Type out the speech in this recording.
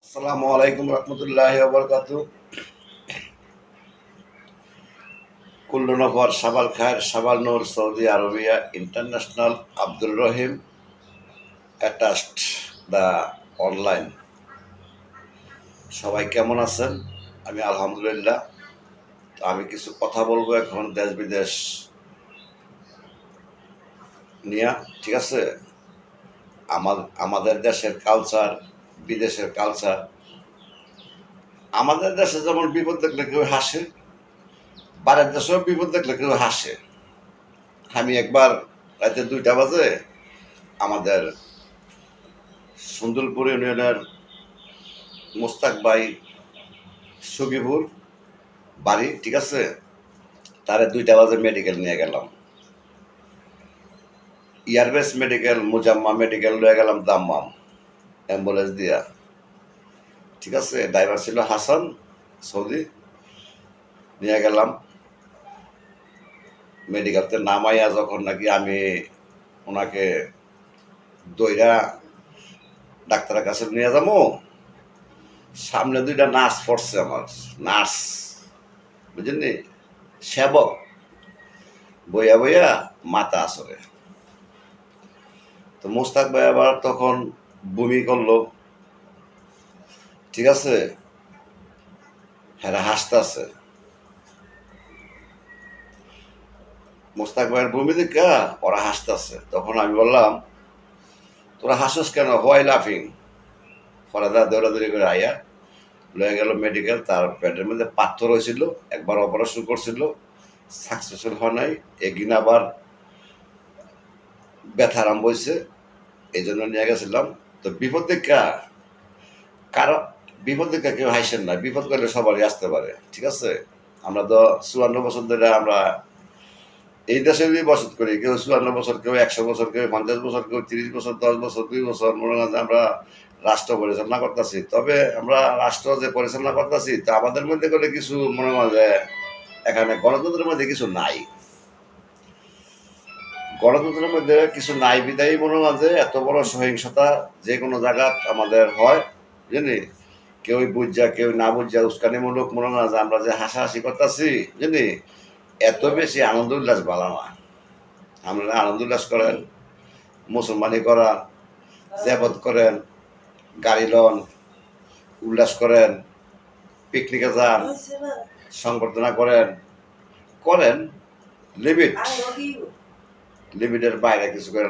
আসসালামু আলাইকুম রহমতুল্লাহি ওয়া বারাকাতুহু। কুল্লু নফর সাবাল খায়ের সাবাল নূর Saudi Arabia International Abdur Rahim attached the online. সবাই কেমন আছেন? আমি আলহামদুলিল্লাহ। তো আমি কিছু কথা বলবো এখন দেশ বিদেশ নিয়ে, ঠিক আছে? আমাদের দেশের কালচার, বিদেশের কালচার। আমাদের দেশে যেমন বিপদ দেখলে কেউ হাসে, বাইরের দেশেও বিপদ দেখলে কেউ হাসে। আমি একবার রাতে 2টা বাজে আমাদের সুন্দরপুর ইউনিয়নের মোস্তাক ভাই সগিপুর বাড়ি, ঠিক আছে? তারে 2টা বাজে মেডিকেল নিয়ে গেলাম। ইয়ারবেস মেডিকেল, মুজাম্মা মেডিকেল নিয়ে গেলাম দাম্মাম অ্যাম্বুলেন্স দিয়া, ঠিক আছে? ড্রাইভার ছিল হাসান সৌদি। নিয়ে গেলাম মেডিকেলতে নামাইয়া, যখন নাকি আমি ওনাকে দইরা ডাক্তারের কাছে নিয়ে যাবো, সামনে 2টা নার্স পড়ছে, আমার নার্স, বুঝলেন, সেবক, বইয়া বইয়া মাথা আসরে। তো মোস্তাক ভাই আবার তখন বমি করলো, ঠিক আছে? হ্যাঁ, হাসতেছে। মোস্তাক ভাইয়ের বমি দেখা ওরা হাসতেছে। তখন আমি বললাম, তোরা হাসস কেন? হোয়াই লাফিং? ওরা দৌড়াদৌড়ি করে আইয়া লয়ে গেল মেডিকেল। তার পেটের মধ্যে পাথর হয়েছিল, একবার অপারেশন করছিল, সাকসেসফুল হয় নাই। এগিন আবার ব্যথা আরম্ভ হয়েছে, এই জন্য নিয়ে গেছিলাম। তো বিপদ দেখা কারো, বিপদ দেখা কেউ হাসেন না। বিপদ করলে সবারই আসতে পারে, ঠিক আছে? আমরা তো 54 বছর ধরে আমরা এই দেশে বসত করি। কেউ 54 বছর, কেউ 100 বছর, কেউ 50 বছর, কেউ 30 বছর, 10 বছর, 2 বছর মনে হয় আমরা রাষ্ট্র পরিচালনা করতেছি। তবে আমরা রাষ্ট্র যে পরিচালনা করতেছি, তা আমাদের মধ্যে করে কিছু মনে হয় যে এখানে গণতন্ত্রের মধ্যে কিছু নাই। গণতন্ত্রের মধ্যে কিছু নাই বিদায়ী মনে হয় যে এত বড় সহিংসতা যে কোনো জায়গা আমাদের হয়, বুঝলি? কেউ বুঝা, কেউ না বুঝা, উস্কানিমূলক মনে হয় যে আমরা যে হাসাহাসি করতেছি, বুঝলি? এত বেশি আনন্দ উল্লাস ভালো না। আমরা আনন্দ উল্লাস করেন, মুসলমানি করান, জেবত করেন, গাড়ি লন, উল্লাস করেন, পিকনিকে যান, সংবর্ধনা করেন, করেন, লিমিট, লিমিটের বাইরে কিছু করে